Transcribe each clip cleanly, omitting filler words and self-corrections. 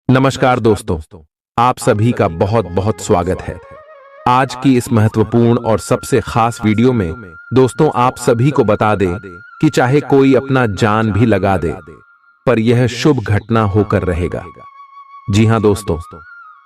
नमस्कार दोस्तों, आप सभी का बहुत बहुत स्वागत है। आज की इस महत्वपूर्ण और सबसे खास वीडियो में दोस्तों आप सभी को बता दें कि चाहे कोई अपना जान भी लगा दे, पर यह शुभ घटना होकर रहेगा। जी हां दोस्तों,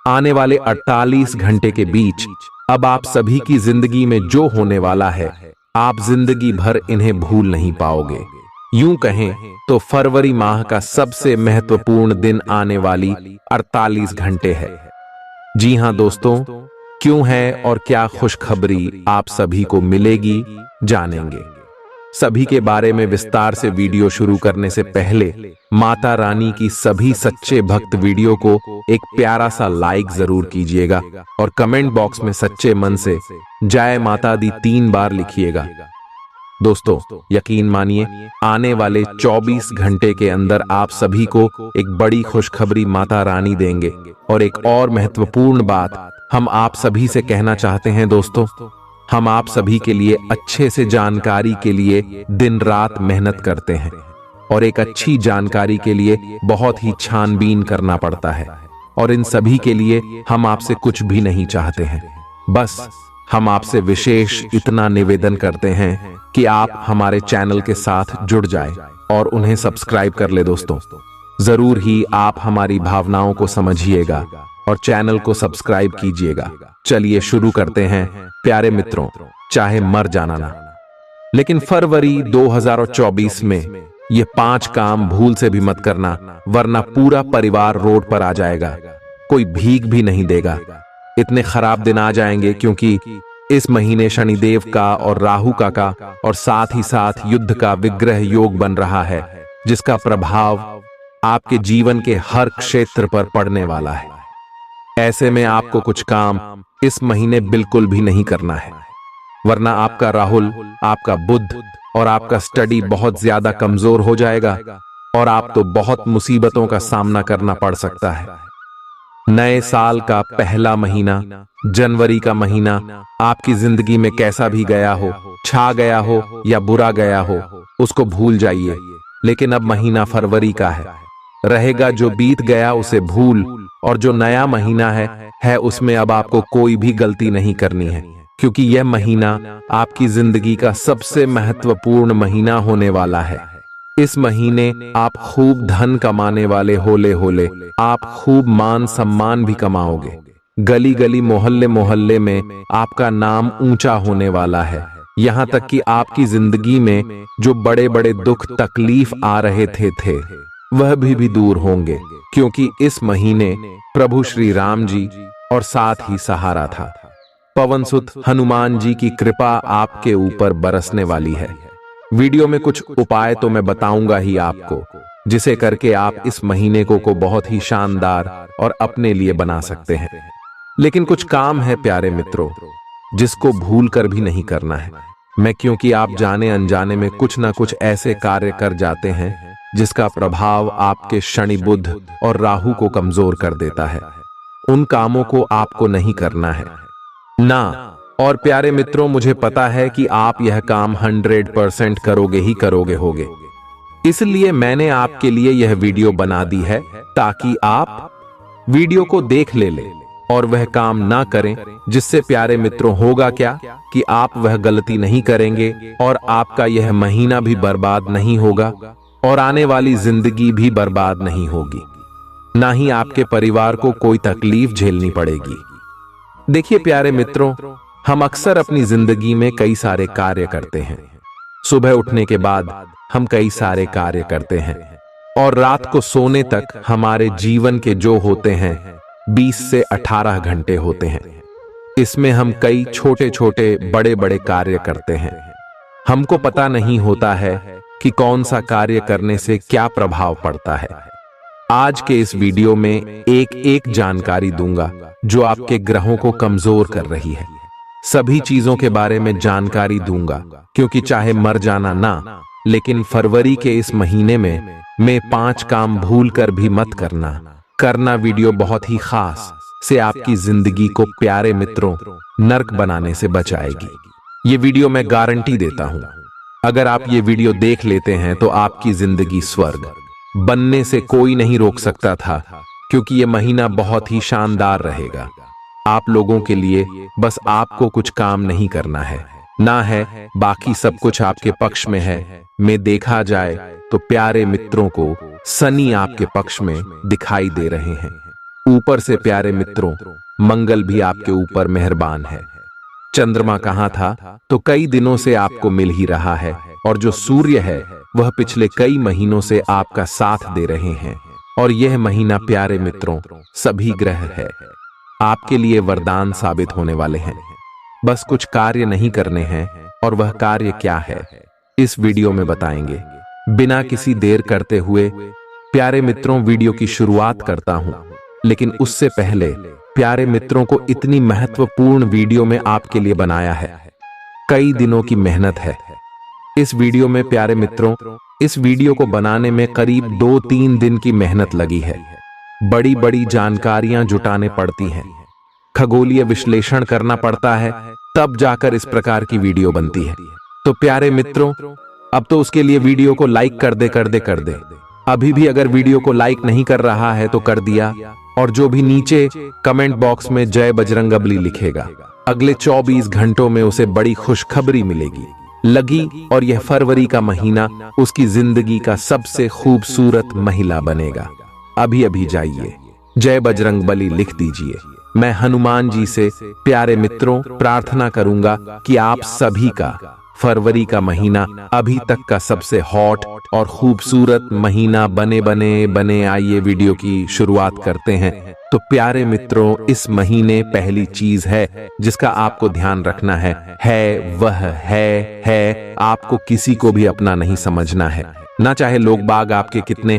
आने वाले 48 घंटे के बीच अब आप सभी की जिंदगी में जो होने वाला है, आप जिंदगी भर इन्हें भूल नहीं पाओगे। यूं कहें तो फरवरी माह का सबसे महत्वपूर्ण दिन आने वाली 48 घंटे है। जी हां दोस्तों, क्यों है और क्या खुशखबरी आप सभी को मिलेगी, जानेंगे। सभी के बारे में विस्तार से वीडियो शुरू करने से पहले माता रानी की सभी सच्चे भक्त वीडियो को एक प्यारा सा लाइक जरूर कीजिएगा और कमेंट बॉक्स में सच्चे मन से जय माता दी 3 बार लिखिएगा। दोस्तों यकीन मानिए, आने वाले 24 घंटे के अंदर आप सभी को एक बड़ी खुशखबरी माता रानी देंगे। और एक और महत्वपूर्ण बात हम आप सभी से कहना चाहते हैं दोस्तों, हम आप सभी के लिए अच्छे से जानकारी के लिए दिन रात मेहनत करते हैं और एक अच्छी जानकारी के लिए बहुत ही छानबीन करना पड़ता है। और इन सभी के लिए हम आपसे कुछ भी नहीं चाहते हैं, बस हम आपसे विशेष इतना निवेदन करते हैं कि आप हमारे चैनल के साथ जुड़ जाएं और उन्हें सब्सक्राइब कर ले। दोस्तों जरूर ही आप हमारी भावनाओं को समझिएगा और चैनल को सब्सक्राइब कीजिएगा। चलिए शुरू करते हैं प्यारे मित्रों, चाहे मर जाना ना, लेकिन फरवरी 2024 में ये 5 काम भूल से भी मत करना, वरना पूरा परिवार रोड पर आ जाएगा, कोई भीख भी नहीं देगा। इतने खराब दिन आ जाएंगे क्योंकि इस महीने शनिदेव का और राहु का और साथ ही साथ युद्ध का विग्रह योग बन रहा है, जिसका प्रभाव आपके जीवन के हर क्षेत्र पर पड़ने वाला है। ऐसे में आपको कुछ काम इस महीने बिल्कुल भी नहीं करना है, वरना आपका राहुल, आपका बुध और आपका स्टडी बहुत ज्यादा कमजोर हो जाएगा और आप तो बहुत मुसीबतों का सामना करना पड़ सकता है। नए साल का पहला महीना, जनवरी का महीना आपकी जिंदगी में कैसा भी गया हो, छा गया हो या बुरा गया हो, उसको भूल जाइए। लेकिन अब महीना फरवरी का रहेगा, जो बीत गया उसे भूल, और जो नया महीना है उसमें अब आपको कोई भी गलती नहीं करनी है, क्योंकि यह महीना आपकी जिंदगी का सबसे महत्वपूर्ण महीना होने वाला है। इस महीने आप खूब धन कमाने वाले होले, आप खूब मान सम्मान भी कमाओगे। गली गली मोहल्ले मोहल्ले में आपका नाम ऊंचा होने वाला है। यहाँ तक कि आपकी जिंदगी में जो बड़े बड़े दुख तकलीफ आ रहे थे वह भी दूर होंगे, क्योंकि इस महीने प्रभु श्री राम जी और साथ ही सहारा था पवन सुत हनुमान जी की कृपा आपके ऊपर बरसने वाली है। वीडियो में कुछ उपाय तो मैं बताऊंगा ही आपको, जिसे करके आप इस महीने को बहुत ही शानदार और अपने लिए बना सकते हैं। लेकिन कुछ काम है प्यारे मित्रों, जिसको भूल कर भी नहीं करना है। क्योंकि आप जाने अनजाने में कुछ ना कुछ ऐसे कार्य कर जाते हैं जिसका प्रभाव आपके शनि बुध और राहु को कमजोर कर देता है। उन कामों को आपको नहीं करना है ना। और प्यारे मित्रों, मुझे पता है कि आप यह काम 100% करोगे ही करोगे होगे, इसलिए मैंने आपके लिए यह वीडियो बना दी है ताकि आप वीडियो को देख ले और वह काम ना करें, जिससे प्यारे मित्रों होगा क्या कि आप वह गलती नहीं करेंगे और आपका यह महीना भी बर्बाद नहीं होगा और आने वाली जिंदगी भी बर्बाद नहीं होगी, ना ही आपके परिवार को कोई तकलीफ झेलनी पड़ेगी। देखिए प्यारे मित्रों, हम अक्सर अपनी जिंदगी में कई सारे कार्य करते हैं। सुबह उठने के बाद हम कई सारे कार्य करते हैं और रात को सोने तक हमारे जीवन के जो होते हैं 20 से 18 घंटे होते हैं। इसमें हम कई छोटे छोटे बड़े बड़े कार्य करते हैं। हमको पता नहीं होता है कि कौन सा कार्य करने से क्या प्रभाव पड़ता है। आज के इस वीडियो में एक एक जानकारी दूंगा जो आपके ग्रहों को कमजोर कर रही है। सभी चीजों के बारे में जानकारी दूंगा, क्योंकि चाहे मर जाना ना, लेकिन फरवरी के इस महीने में 5 काम भूल कर भी मत करना। वीडियो बहुत ही खास से आपकी जिंदगी को प्यारे मित्रों नर्क बनाने से बचाएगी। ये वीडियो मैं गारंटी देता हूं, अगर आप ये वीडियो देख लेते हैं तो आपकी जिंदगी स्वर्ग बनने से कोई नहीं रोक सकता था, क्योंकि ये महीना बहुत ही शानदार रहेगा आप लोगों के लिए। बस आपको कुछ काम नहीं करना है, ना है बाकी सब कुछ आपके पक्ष में है। मैं देखा जाए तो प्यारे मित्रों को शनि आपके पक्ष में दिखाई दे रहे हैं। ऊपर से प्यारे मित्रों, मंगल भी आपके ऊपर मेहरबान है। चंद्रमा कहाँ था तो कई दिनों से आपको मिल ही रहा है, और जो सूर्य है वह पिछले कई महीनों से आपका साथ दे रहे हैं। और यह महीना प्यारे मित्रों सभी ग्रह है आपके लिए वरदान साबित होने वाले हैं। बस कुछ कार्य नहीं करने हैं, और वह कार्य क्या है इस वीडियो में बताएंगे। बिना किसी देर करते हुए प्यारे मित्रों वीडियो की शुरुआत करता हूं, लेकिन उससे पहले प्यारे मित्रों को इतनी महत्वपूर्ण वीडियो में आपके लिए बनाया है। कई दिनों की मेहनत है इस वीडियो में प्यारे मित्रों। इस वीडियो को बनाने में करीब 2-3 दिन की मेहनत लगी है। बड़ी बड़ी जानकारियां जुटाने पड़ती हैं, खगोलीय विश्लेषण करना पड़ता है, तब जाकर इस प्रकार की वीडियो बनती है। तो प्यारे मित्रों, अब तो उसके लिए वीडियो को लाइक कर दे। अभी भी अगर वीडियो को लाइक नहीं कर रहा है तो कर दिया, और जो भी नीचे कमेंट बॉक्स में जय बजरंगबली लिखेगा, अगले 24 घंटों में उसे बड़ी खुशखबरी मिलेगी लगी, और यह फरवरी का महीना उसकी जिंदगी का सबसे खूबसूरत महिला बनेगा। अभी अभी जाइए जय बजरंगबली लिख दीजिए। मैं हनुमान जी से प्यारे मित्रों प्रार्थना करूंगा कि आप सभी का फरवरी का महीना अभी तक का सबसे हॉट और खूबसूरत महीना बने। आइए वीडियो की शुरुआत करते हैं। तो प्यारे मित्रों, इस महीने पहली चीज है जिसका आपको ध्यान रखना है वह है आपको किसी को भी अपना नहीं समझना है। ना चाहे लोग बाग आपके कितने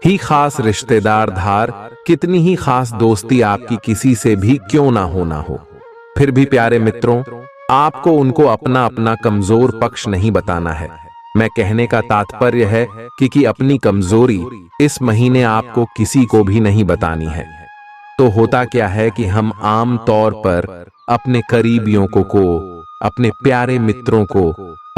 ही खास रिश्तेदार धार, कितनी ही खास दोस्ती आपकी किसी से भी क्यों ना हो, फिर भी प्यारे मित्रों आपको उनको अपना अपना कमजोर पक्ष नहीं बताना है। मैं कहने का तात्पर्य है कि अपनी कमजोरी इस महीने आपको किसी को भी नहीं बतानी है। तो होता क्या है कि हम आम तौर पर अपने करीबियों को अपने प्यारे मित्रों को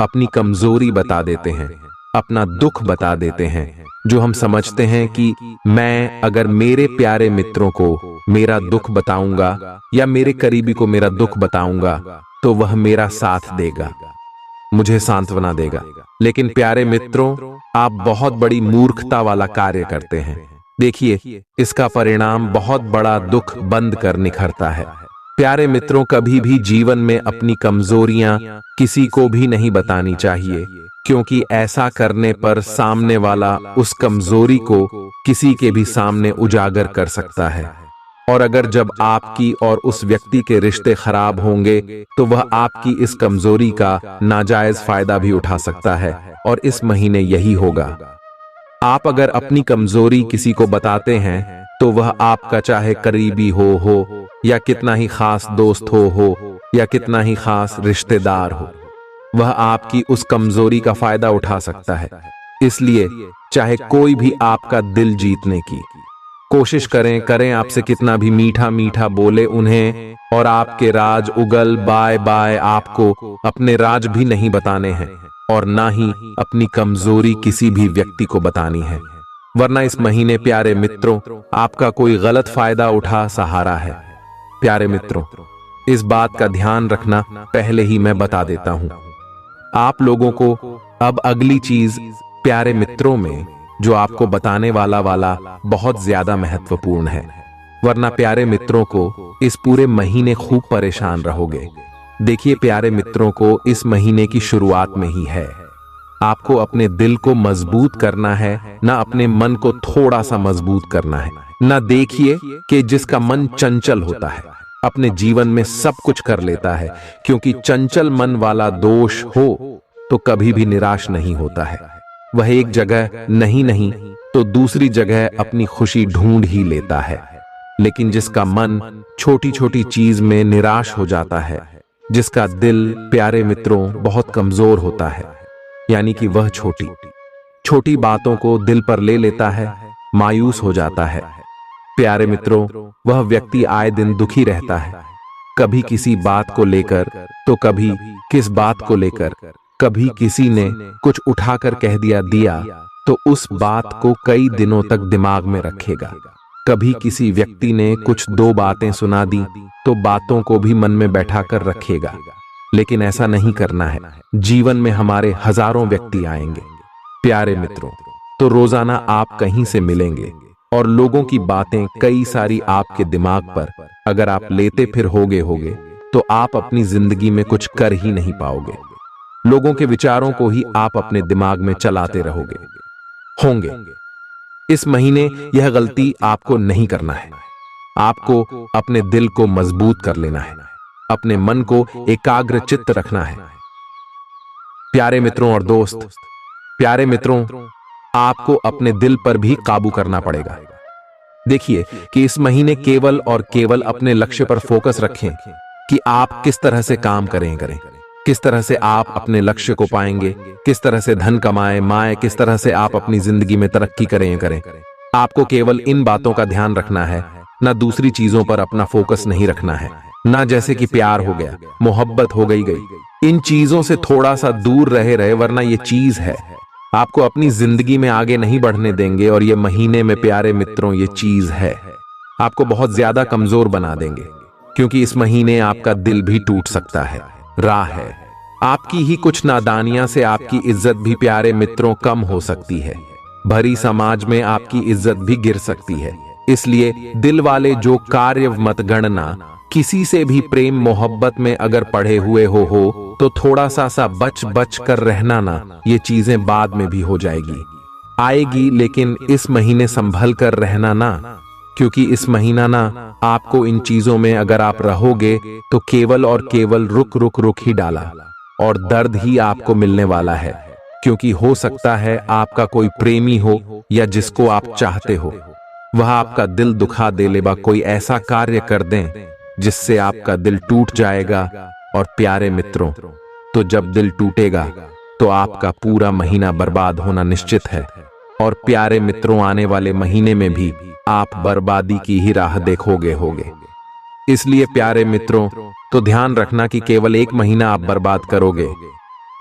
अपनी कमजोरी बता देते हैं, अपना दुख बता देते हैं, जो हम समझते हैं कि मैं अगर मेरे प्यारे मित्रों को मेरा दुख बताऊंगा या मेरे करीबी को मेरा दुख बताऊंगा तो वह मेरा साथ देगा, मुझे सांत्वना देगा। लेकिन प्यारे मित्रों, आप बहुत बड़ी मूर्खता वाला कार्य करते हैं। देखिए, इसका परिणाम बहुत बड़ा दुख बंद कर निखरता है। प्यारे मित्रों, कभी भी जीवन में अपनी कमजोरियां किसी को भी नहीं बतानी चाहिए, क्योंकि ऐसा करने पर सामने वाला उस कमजोरी को किसी के भी सामने उजागर कर सकता है। और अगर जब आपकी और उस व्यक्ति के रिश्ते खराब होंगे तो वह आपकी इस कमजोरी का नाजायज फायदा भी उठा सकता है, और इस महीने यही होगा। आप अगर अपनी कमजोरी किसी को बताते हैं तो वह आपका चाहे करीबी हो या कितना ही खास दोस्त हो या कितना ही खास रिश्तेदार हो, वह आपकी उस कमजोरी का फायदा उठा सकता है। इसलिए चाहे कोई भी आपका दिल जीतने की कोशिश करें आपसे कितना भी मीठा बोले उन्हें, और आपके राज उगल बाय आपको अपने राज भी नहीं बताने हैं, और ना ही अपनी कमजोरी किसी भी व्यक्ति को बतानी है, वरना इस महीने प्यारे मित्रों आपका कोई गलत फायदा उठा सहारा है। प्यारे मित्रों, इस बात का ध्यान रखना पहले ही मैं बता देता हूं आप लोगों को। अब अगली चीज प्यारे मित्रों में जो आपको बताने वाला बहुत ज्यादा महत्वपूर्ण है, वरना प्यारे मित्रों को इस पूरे महीने खूब परेशान रहोगे। देखिए प्यारे मित्रों को इस महीने की शुरुआत में ही है आपको अपने दिल को मजबूत करना है, ना अपने मन को थोड़ा सा मजबूत करना है। ना देखिए कि जिसका मन चंचल होता है अपने जीवन में सब कुछ कर लेता है, क्योंकि चंचल मन वाला दोष हो तो कभी भी निराश नहीं होता है। वह एक जगह नहीं तो दूसरी जगह अपनी खुशी ढूंढ ही लेता है। लेकिन जिसका मन छोटी छोटी चीज में निराश हो जाता है, जिसका दिल प्यारे मित्रों बहुत कमजोर होता है, यानी कि वह छोटी छोटी बातों को दिल पर ले लेता है, मायूस हो जाता है। प्यारे मित्रों, वह व्यक्ति आए दिन दुखी रहता है, कभी किसी बात को लेकर तो कभी किस बात को लेकर। कभी किसी ने कुछ उठाकर कह दिया तो उस बात को कई दिनों तक दिमाग में रखेगा। कभी किसी व्यक्ति ने कुछ दो बातें सुना दी तो बातों को भी मन में बैठा कर रखेगा, लेकिन ऐसा नहीं करना है। जीवन में हमारे हजारों व्यक्ति आएंगे प्यारे मित्रों, तो रोजाना आप कहीं से मिलेंगे और लोगों की बातें कई सारी आपके दिमाग पर अगर आप लेते फिर होगे तो आप अपनी जिंदगी में कुछ कर ही नहीं पाओगे। लोगों के विचारों को ही आप अपने दिमाग में चलाते होंगे। इस महीने यह गलती आपको नहीं करना है। आपको अपने दिल को मजबूत कर लेना है, अपने मन को एकाग्र चित्त रखना है। प्यारे मित्रों और दोस्त, प्यारे मित्रों, आपको अपने दिल पर भी काबू करना पड़ेगा। देखिए कि इस महीने केवल और केवल अपने लक्ष्य पर फोकस रखें कि आप किस तरह से काम करें, किस तरह से आप अपने लक्ष्य को पाएंगे, किस तरह से धन कमाएं, किस तरह से आप अपनी जिंदगी में तरक्की करें। आपको केवल इन बातों का ध्यान रखना है, ना दूसरी चीजों पर अपना फोकस नहीं रखना है। ना जैसे कि प्यार हो गया, मोहब्बत हो गई, इन चीजों से थोड़ा सा दूर रहे, वरना ये चीज है आपको अपनी जिंदगी में आगे नहीं बढ़ने देंगे। और ये महीने में प्यारे मित्रों ये चीज है आपको बहुत ज्यादा कमजोर बना देंगे, क्योंकि इस महीने आपका दिल भी टूट सकता है। राह है आपकी ही कुछ नादानियां से आपकी इज्जत भी प्यारे मित्रों कम हो सकती है। भरी समाज में आपकी इज्जत भी गिर सकती है। इसलिए दिल वाले जो कार्य मत गणना, किसी से भी प्रेम मोहब्बत में अगर पड़े हुए हो तो थोड़ा सा बच कर रहना ना। ये चीजें बाद में भी हो आएगी, लेकिन इस महीने संभल कर रहना ना, क्योंकि इस महीना ना आपको इन चीजों में अगर आप रहोगे तो केवल और केवल रुक ही डाला और दर्द ही आपको मिलने वाला है। क्योंकि हो सकता है आपका कोई प्रेमी हो या जिसको आप चाहते हो, वह आपका दिल दुखा दे लेगा, कोई ऐसा कार्य कर दें जिससे आपका दिल टूट जाएगा। और प्यारे मित्रों, तो जब दिल टूटेगा तो आपका पूरा महीना बर्बाद होना निश्चित है। और प्यारे मित्रों, आने वाले महीने में भी आप बर्बादी की ही राह देखोगे। इसलिए प्यारे मित्रों, तो ध्यान रखना कि केवल एक महीना आप बर्बाद करोगे,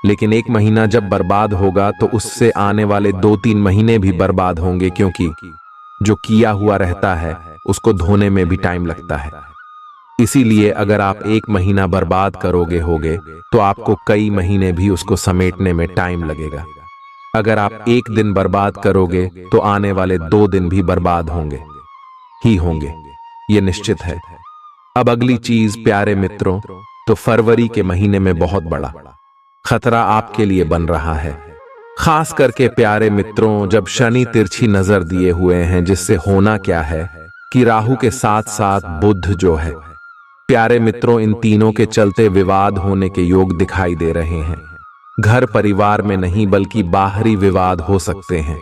लेकिन एक महीना जब बर्बाद होगा तो उससे आने वाले 2-3 महीने भी बर्बाद होंगे, क्योंकि जो किया हुआ रहता है उसको धोने में भी टाइम लगता है। इसीलिए अगर आप एक महीना बर्बाद करोगे तो आपको कई महीने भी उसको समेटने में टाइम लगेगा। अगर आप एक दिन बर्बाद करोगे तो आने वाले 2 दिन भी बर्बाद होंगे, ये निश्चित है। अब अगली चीज प्यारे मित्रों, तो फरवरी के महीने में बहुत बड़ा खतरा आपके लिए बन रहा है। खास करके प्यारे मित्रों, जब शनि तिरछी नजर दिए हुए हैं, जिससे होना क्या है कि राहु के साथ साथ बुध जो है, प्यारे मित्रों, इन तीनों के चलते विवाद होने के योग दिखाई दे रहे हैं। घर परिवार में नहीं बल्कि बाहरी विवाद हो सकते हैं।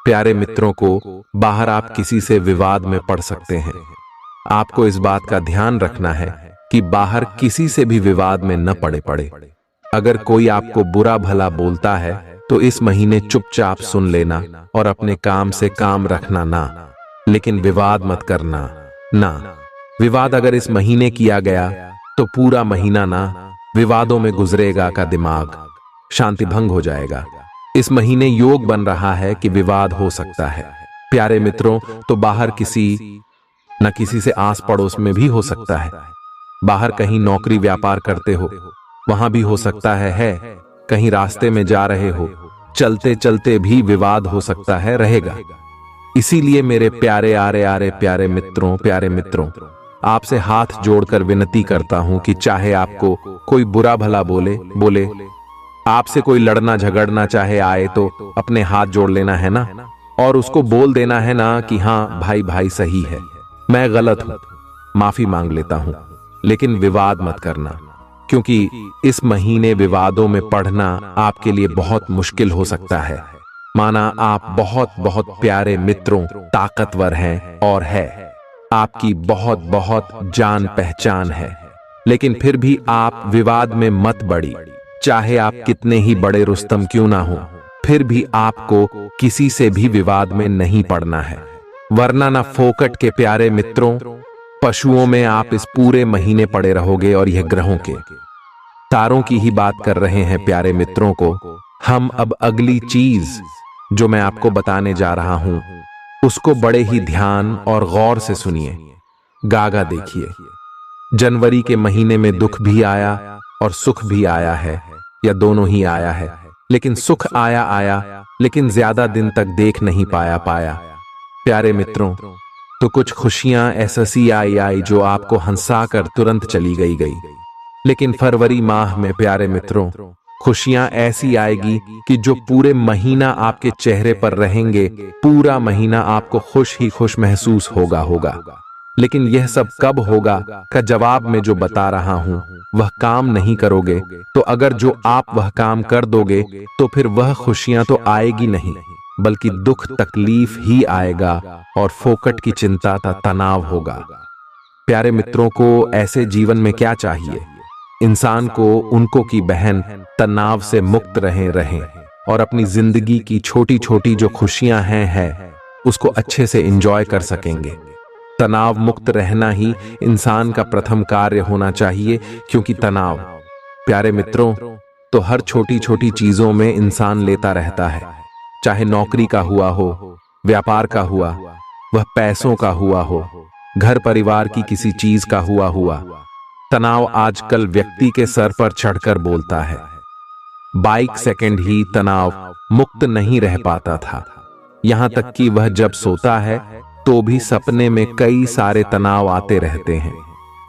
प्यारे मित्रों को बाहर आप किसी से विवाद में पड़ सकते हैं। आपको इस बात का ध्यान रखना है कि बाहर किसी से भी विवाद में न पड़े। अगर कोई आपको बुरा भला बोलता है तो इस महीने चुपचाप सुन लेना और अपने काम से काम रखना ना, लेकिन विवाद मत करना ना। विवाद अगर इस महीने किया गया तो पूरा महीना ना विवादों में गुजरेगा का दिमाग शांति भंग हो जाएगा। इस महीने योग बन रहा है कि विवाद हो सकता है प्यारे मित्रों, तो बाहर किसी से आस पड़ोस में भी हो सकता है। बाहर कहीं नौकरी व्यापार करते हो वहां भी हो सकता है। कहीं रास्ते में जा रहे हो, चलते चलते भी विवाद हो सकता है, रहेगा। इसीलिए मेरे प्यारे प्यारे मित्रों, आपसे हाथ जोड़कर विनती करता हूं कि चाहे आपको कोई बुरा भला बोले, आपसे कोई लड़ना झगड़ना चाहे आए तो अपने हाथ जोड़ लेना है ना, और उसको बोल देना है ना कि हाँ भाई सही है, मैं गलत हूं, माफी मांग लेता हूं, लेकिन विवाद मत करना। क्योंकि इस महीने विवादों में पढ़ना आपके लिए बहुत मुश्किल हो सकता है। माना आप बहुत प्यारे मित्रों ताकतवर हैं और है आपकी बहुत जान पहचान है, लेकिन फिर भी आप विवाद में मत बढ़ी। चाहे आप कितने ही बड़े रुस्तम क्यों ना हो, फिर भी आपको किसी से भी विवाद में नहीं पड़ना है, वरना ना फोकट के प्यारे मित्रों, पशुओं में आप इस पूरे महीने पड़े रहोगे। और यह ग्रहों के तारों की ही बात कर रहे हैं प्यारे मित्रों को हम। अब अगली चीज जो मैं आपको बताने जा रहा हूं उसको बड़े ही ध्यान और गौर से सुनिए। गागा देखिए, जनवरी के महीने में दुख भी आया और सुख भी आया है, या दोनों ही आया है। लेकिन सुख आया, लेकिन ज्यादा दिन तक देख नहीं पाया। प्यारे मित्रों, तो कुछ खुशियां ऐसी आई जो आपको हंसाकर तुरंत चली गई। लेकिन फरवरी माह में प्यारे मित्रों, खुशियां ऐसी आएगी कि जो पूरे महीना आपके चेहरे पर रहेंगे, पूरा महीना आपको खुश ही खुश महसूस होगा। लेकिन यह सब कब होगा का जवाब मैं जो बता रहा हूं वह काम नहीं करोगे, तो अगर जो आप वह काम कर दोगे तो फिर वह खुशियां तो आएगी नहीं, बल्कि दुख तकलीफ ही आएगा और फोकट की चिंता का तनाव होगा। प्यारे मित्रों को ऐसे जीवन में क्या चाहिए? इंसान को उनको की बहन तनाव से मुक्त रहें और अपनी जिंदगी की छोटी छोटी जो खुशियां हैं उसको अच्छे से एंजॉय कर सकेंगे। तनाव मुक्त रहना ही इंसान का प्रथम कार्य होना चाहिए, क्योंकि तनाव प्यारे मित्रों तो हर छोटी छोटी चीजों में इंसान लेता रहता है, चाहे नौकरी का हुआ हो, व्यापार का हुआ, वह पैसों का हुआ हो, घर परिवार की किसी चीज का हुआ। तनाव आजकल व्यक्ति के सर पर चढ़कर बोलता है। बाइक सेकंड ही तनाव मुक्त नहीं रह पाता था, यहां तक कि वह जब सोता है तो भी सपने में कई सारे तनाव आते रहते हैं,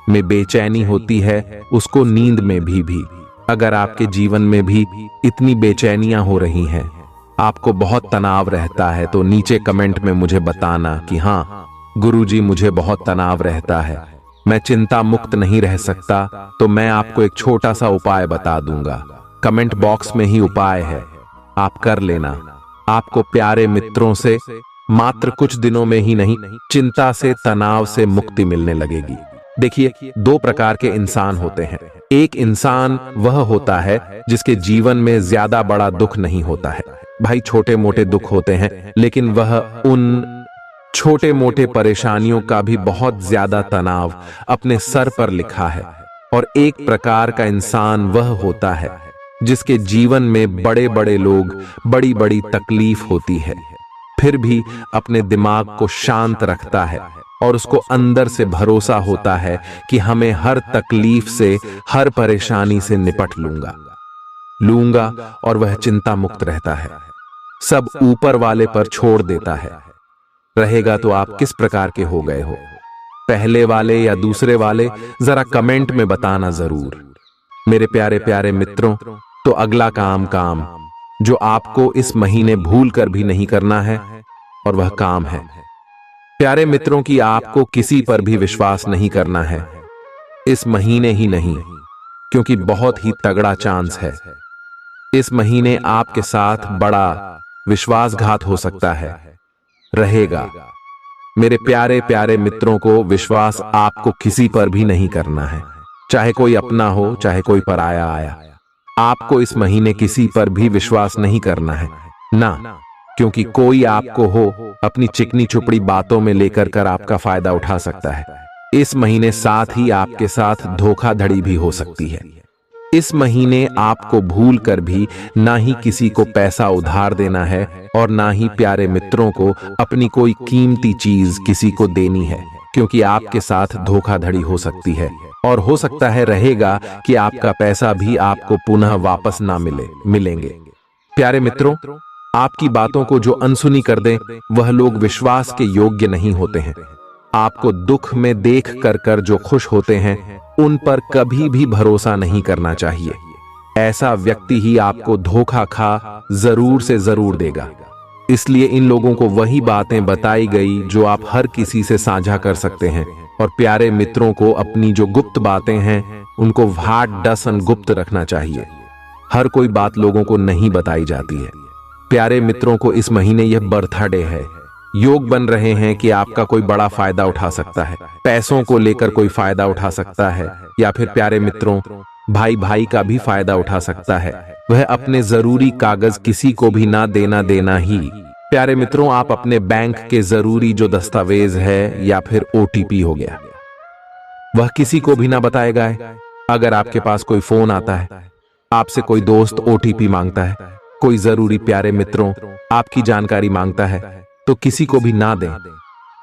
में बेचैनी होती है उसको नींद में भी। अगर आपके जीवन में भी इतनी बेचैनियां हो रही हैं, आपको बहुत तनाव रहता है, तो नीचे कमेंट में मुझे बताना कि हाँ गुरुजी मुझे बहुत तनाव रहता है, मैं चिंता मुक्त नहीं रह सकता, तो मैं आपको एक छोटा सा उपाय बता दूंगा। कमेंट बॉक्स में ही उपाय है, आप कर लेना। आपको प्यारे मित्रों से मात्र कुछ दिनों में ही नहीं, चिंता से तनाव से मुक्ति मिलने लगेगी। देखिए, दो प्रकार के इंसान होते हैं। एक इंसान वह होता है जिसके जीवन में ज्यादा बड़ा दुख नहीं होता है, भाई छोटे मोटे दुख होते हैं, लेकिन वह उन छोटे मोटे परेशानियों का भी बहुत ज्यादा तनाव अपने सर पर लिखा है। और एक प्रकार का इंसान वह होता है जिसके जीवन में बड़े बड़े लोग, बड़ी बड़ी तकलीफ होती है, फिर भी अपने दिमाग को शांत रखता है और उसको अंदर से भरोसा होता है कि हमें हर तकलीफ से, हर परेशानी से निपट लूंगा, और वह चिंता मुक्त रहता है, सब ऊपर वाले पर छोड़ देता है। रहेगा तो आप किस प्रकार के हो गए हो, पहले वाले या दूसरे वाले? जरा कमेंट में बताना जरूर। मेरे प्यारे प्यारे मित्रों, तो अगला काम जो आपको इस महीने भूल कर भी नहीं करना है, और वह काम है प्यारे मित्रों कि आपको किसी पर भी विश्वास नहीं करना है इस महीने ही नहीं, क्योंकि बहुत ही तगड़ा चांस है। इस महीने आपके साथ बड़ा विश्वासघात हो सकता है, रहेगा। मेरे प्यारे प्यारे मित्रों को विश्वास आपको किसी पर भी नहीं करना है, चाहे कोई अपना हो, चाहे कोई पराया आया। आपको इस महीने किसी पर भी विश्वास नहीं करना है ना, क्योंकि कोई आपको हो अपनी चिकनी चुपड़ी बातों में लेकर कर आपका फायदा उठा सकता है। इस महीने साथ ही आपके साथ धोखाधड़ी भी हो सकती है। इस महीने आपको भूल कर भी ना ही किसी को पैसा उधार देना है, और ना ही प्यारे मित्रों को अपनी कोई कीमती चीज किसी को देनी है, क्योंकि आपके साथ धोखाधड़ी हो सकती है, और हो सकता है रहेगा कि आपका पैसा भी आपको पुनः वापस ना मिलेंगे। प्यारे मित्रों, आपकी बातों को जो अनसुनी कर दें वह लोग विश्वास के योग्य नहीं होते हैं। आपको दुख में देख कर जो खुश होते हैं उन पर कभी भी भरोसा नहीं करना चाहिए। ऐसा व्यक्ति ही आपको धोखा खा जरूर से जरूर देगा। इसलिए इन लोगों को वही बातें बताई गई जो आप हर किसी से साझा कर सकते हैं, और प्यारे मित्रों को अपनी जो गुप्त बातें हैं उनको भाट डसन गुप्त रखना चाहिए। हर कोई बात लोगों को नहीं बताई जाती है। प्यारे मित्रों को इस महीने यह बर्थडे है, योग बन रहे हैं कि आपका कोई बड़ा फायदा उठा सकता है, पैसों को लेकर कोई फायदा उठा सकता है, या फिर प्यारे मित्रों भाई भाई का भी फायदा उठा सकता है। वह अपने जरूरी कागज किसी को भी ना देना ही। प्यारे मित्रों, आप अपने बैंक के जरूरी जो दस्तावेज है या फिर ओटीपी हो गया, वह किसी को भी ना बताएगा। अगर आपके पास कोई फोन आता है, आपसे कोई दोस्त ओटीपी मांगता है, कोई जरूरी प्यारे मित्रों आपकी जानकारी मांगता है, तो तो किसी को भी ना दें,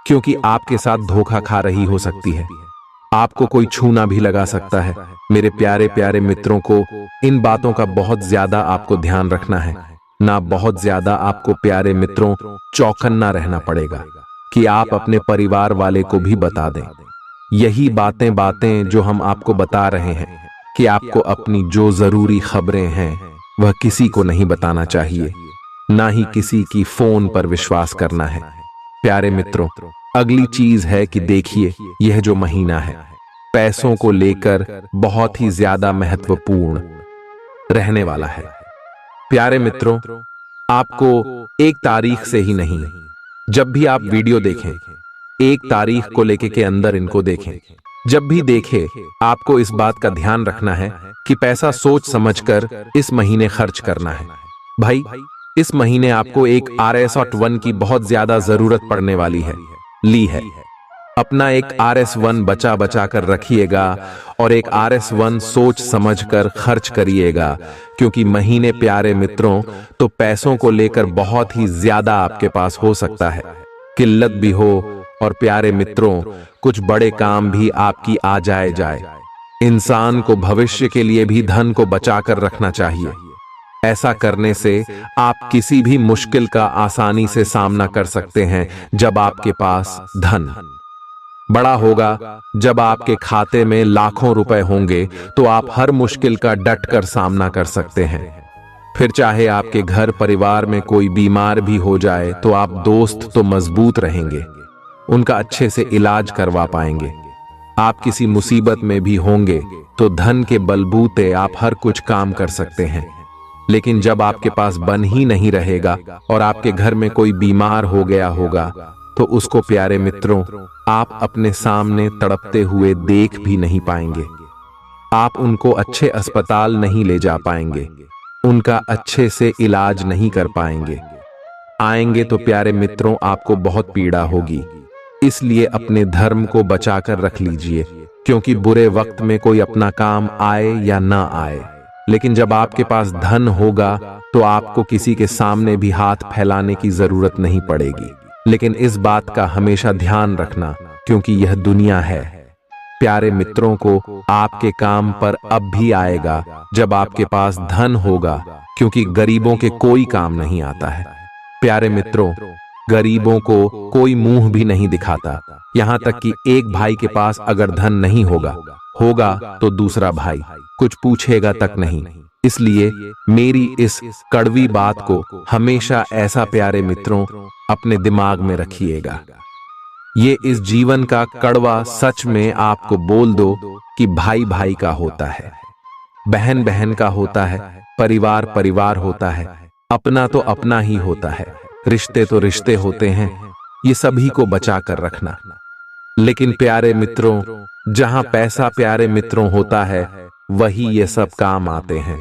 क्योंकि आपके साथ धोखा खा रही हो सकती है। आपको कोई छूना भी लगा सकता है। मेरे प्यारे प्यारे मित्रों को इन बातों का बहुत ज्यादा आपको ध्यान रखना है ना, बहुत ज्यादा आपको प्यारे मित्रों चौकन्ना रहना पड़ेगा कि आप अपने परिवार वाले को भी बता दें। यही बातें जो हम आपको बता रहे हैं कि आपको अपनी जो जरूरी खबरें हैं वह किसी को नहीं बताना चाहिए, ना ही किसी की फोन पर विश्वास करना है। प्यारे मित्रों, अगली चीज है कि देखिए, यह जो महीना है पैसों को लेकर बहुत ही ज्यादा महत्वपूर्ण रहने वाला है। प्यारे मित्रों, आपको एक तारीख से ही नहीं, जब भी आप वीडियो देखें एक तारीख को लेके के अंदर इनको देखें। जब भी देखें आपको इस बात का ध्यान रखना है कि पैसा सोच समझकर इस महीने खर्च करना है। भाई, इस महीने आपको एक RS1 की बहुत ज्यादा जरूरत पड़ने वाली है, ली है। अपना एक RS1 बचा बचा कर रखिएगा और एक RS1 सोच समझकर खर्च करिएगा, क्योंकि महीने प्यारे मित्रों तो पैसों को लेकर बहुत ही ज्यादा आपके पास हो सकता है, किल्लत भी हो और प्यारे मित्रों कुछ बड़े काम भी आपकी आ जाए। इंसान को भविष्य के लिए भी धन को बचा कर रखना चाहिए। ऐसा करने से आप किसी भी मुश्किल का आसानी से सामना कर सकते हैं। जब आपके पास धन बड़ा होगा, जब आपके खाते में लाखों रुपए होंगे, तो आप हर मुश्किल का डट कर सामना कर सकते हैं। फिर चाहे आपके घर परिवार में कोई बीमार भी हो जाए तो आप दोस्त तो मजबूत रहेंगे, उनका अच्छे से इलाज करवा पाएंगे। आप किसी मुसीबत में भी होंगे तो धन के बलबूते आप हर कुछ काम कर सकते हैं। लेकिन जब आपके पास बन ही नहीं रहेगा और आपके घर में कोई बीमार हो गया होगा, तो उसको प्यारे मित्रों आप अपने सामने तड़पते हुए देख भी नहीं पाएंगे। आप उनको अच्छे अस्पताल नहीं ले जा पाएंगे, उनका अच्छे से इलाज नहीं कर पाएंगे। आएंगे तो प्यारे मित्रों आपको बहुत पीड़ा होगी। इसलिए अपने धर्म को बचाकर रख लीजिए, क्योंकि बुरे वक्त में कोई अपना काम आए या ना आए, लेकिन जब आपके पास धन होगा तो आपको किसी के सामने भी हाथ फैलाने की जरूरत नहीं पड़ेगी। लेकिन इस बात का हमेशा ध्यान रखना, क्योंकि यह दुनिया है। प्यारे मित्रों को आपके काम पर अब भी आएगा जब आपके पास धन होगा, क्योंकि गरीबों के कोई काम नहीं आता है। प्यारे मित्रों, गरीबों को कोई मुंह भी नहीं दिखाता, यहाँ तक कि एक भाई के पास अगर धन नहीं होगा तो दूसरा भाई कुछ पूछेगा तक नहीं। इसलिए मेरी इस कड़वी बात को हमेशा ऐसा प्यारे मित्रों अपने दिमाग में रखिएगा। ये इस जीवन का कड़वा सच में आपको बोल दो कि भाई भाई का होता है, बहन बहन का होता है, परिवार परिवार होता है, अपना तो अपना ही होता है, रिश्ते तो रिश्ते होते हैं। ये सभी को बचा कर रखना। लेकिन प्यारे मित्रों, जहां पैसा प्यारे मित्रों होता है वही ये सब काम आते हैं।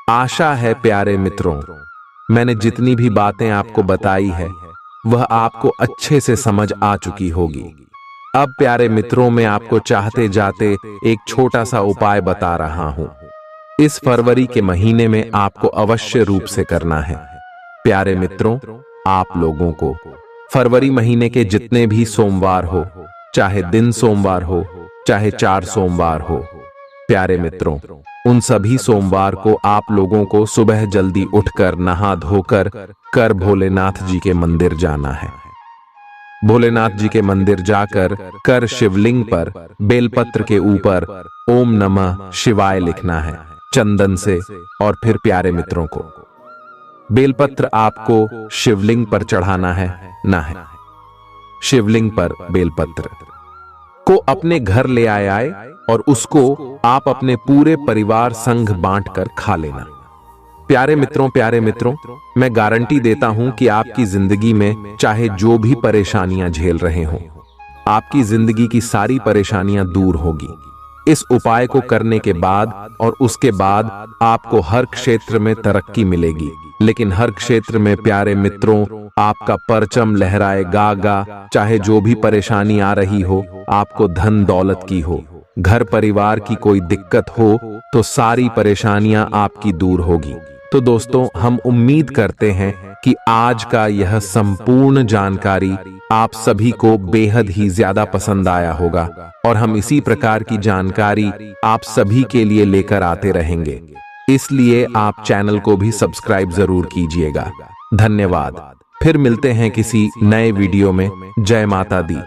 आशा है प्यारे मित्रों मैंने जितनी भी बातें आपको बताई है वह आपको अच्छे से समझ आ चुकी होगी। अब प्यारे मित्रों मैं आपको चाहते जाते एक छोटा सा उपाय बता रहा हूं। इस फरवरी के महीने में आपको अवश्य रूप से करना है। प्यारे मित्रों, आप लोगों को फरवरी महीने के जितने भी सोमवार हो, चाहे दिन सोमवार हो चाहे 4 सोमवार हो, प्यारे मित्रों उन सभी सोमवार को आप लोगों को सुबह जल्दी उठकर नहा धोकर कर भोलेनाथ जी के मंदिर जाना है। भोलेनाथ जी के मंदिर जाकर कर शिवलिंग पर बेलपत्र के ऊपर ओम नमः शिवाय लिखना है चंदन से। और फिर प्यारे मित्रों को बेलपत्र आपको शिवलिंग पर चढ़ाना है ना है। शिवलिंग पर बेलपत्र को अपने घर ले आए और उसको आप अपने पूरे परिवार संग बांटकर खा लेना। प्यारे मित्रों मैं गारंटी देता हूं कि आपकी जिंदगी में चाहे जो भी परेशानियां झेल रहे हों, आपकी जिंदगी की सारी परेशानियां दूर होगी। इस उपाय को करने के बाद और उसके बाद आपको हर क्षेत्र में तरक्की मिलेगी। लेकिन हर क्षेत्र में प्यारे मित्रों आपका परचम लहराएगा। चाहे जो भी परेशानी आ रही हो, आपको धन दौलत की हो, घर परिवार की कोई दिक्कत हो, तो सारी परेशानियां आपकी दूर होगी। तो दोस्तों हम उम्मीद करते हैं कि आज का यह संपूर्ण जानकारी आप सभी को बेहद ही ज्यादा पसंद आया होगा और हम इसी प्रकार की जानकारी आप सभी के लिए लेकर आते रहेंगे। इसलिए आप चैनल को भी सब्सक्राइब जरूर कीजिएगा। धन्यवाद। फिर मिलते हैं किसी नए वीडियो में। जय माता दी।